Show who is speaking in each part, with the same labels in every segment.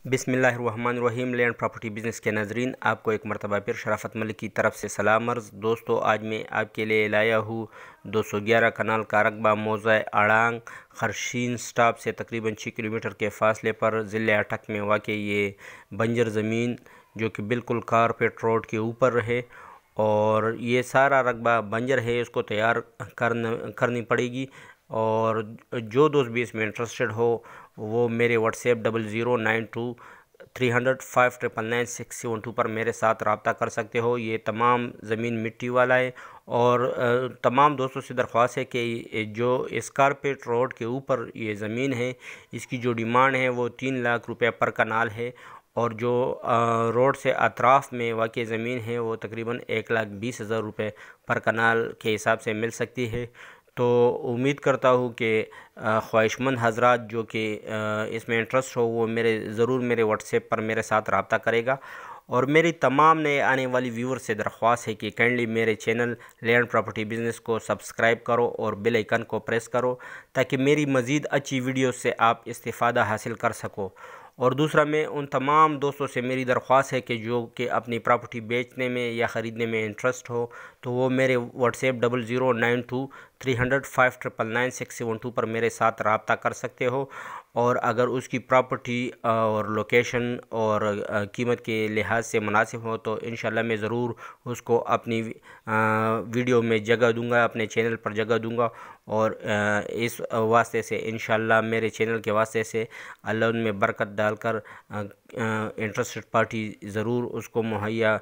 Speaker 1: बिस्मिल्लाहिर्रहमानिर्रहीम। Land property business के नाज़रीन, आपको एक मरतबा फिर शराफत मलिक की तरफ से सलाम अर्ज़। दोस्तों, आज मैं आपके लिए लाया हूँ 211 कनाल का रकबा मौज़ा अड़ांग खरशीन स्टॉप से तकरीबन 6 किलोमीटर के फ़ासले पर ज़िले अटक में वाक़ई ये बंजर ज़मीन जो कि बिल्कुल कारपेट रोड के ऊपर है और ये सारा रकबा बंजर है, इसको तैयार करनी पड़ेगी। और जो दोस्त भी इसमें इंटरेस्टेड हो वो मेरे व्हाट्सएप 0092 300 599672 पर मेरे साथ रब्ता कर सकते हो। ये तमाम ज़मीन मिट्टी वाला है और तमाम दोस्तों से दरख्वास्त है कि जो स्कारपेट रोड के ऊपर ये ज़मीन है, इसकी जो डिमांड है वो 3 लाख रुपये पर कनाल है और जो रोड से अतराफ़ में वाक़ई ज़मीन है वो तकरीबन 1,20,000 रुपये पर कनाल के हिसाब से मिल सकती है। तो उम्मीद करता हूँ कि ख्वाहिशमंद हज़रात जो कि इसमें इंटरेस्ट हो वो ज़रूर मेरे व्हाट्सएप पर मेरे साथ रब्ता करेगा। और मेरी तमाम नए आने वाली व्यूअर से दरख्वास्त है कि काइंडली मेरे चैनल लैंड प्रॉपर्टी बिज़नेस को सब्सक्राइब करो और बेल आइकन को प्रेस करो ताकि मेरी मज़ीद अच्छी वीडियो से आप इस्तिफ़ादा हासिल कर सको। और दूसरा, मैं उन तमाम दोस्तों से मेरी दरख्वास्त है कि जो कि अपनी प्रॉपर्टी बेचने में या ख़रीदने में इंटरेस्ट हो तो वो मेरे व्हाट्सएप 0092 300 599672 पर मेरे साथ रब्ता कर सकते हो। और अगर उसकी प्रॉपर्टी और लोकेशन और कीमत के लिहाज से मुनासिब हो तो इंशाल्लाह मैं ज़रूर उसको अपनी वीडियो में जगह दूंगा, अपने चैनल पर जगह दूंगा। और इस वास्ते से इंशाल्लाह मेरे चैनल के वास्ते से अल्लाह उनमें बरकत डालकर इंटरेस्टेड पार्टी ज़रूर उसको मुहैया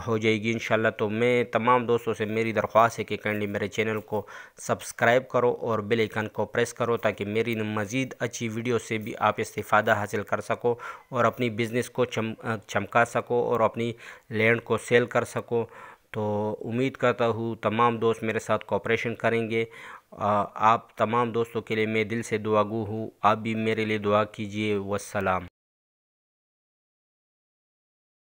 Speaker 1: हो जाएगी इंशाल्लाह। तो मैं तमाम दोस्तों से मेरी दरख्वास्त है कि काइंडली मेरे चैनल को सब्सक्राइब करो और बेल आइकन को प्रेस करो ताकि मेरी मज़ीद अच्छी वीडियो से भी आप इस्तिफ़ादा हासिल कर सको और अपनी बिज़नेस को चमका सको और अपनी लैंड को सेल कर सको। तो उम्मीद करता हूँ तमाम दोस्त मेरे साथ कोऑपरेशन करेंगे। आप तमाम दोस्तों के लिए मैं दिल से दुआगू हूँ। आप भी मेरे लिए दुआ कीजिए। वस्सलाम।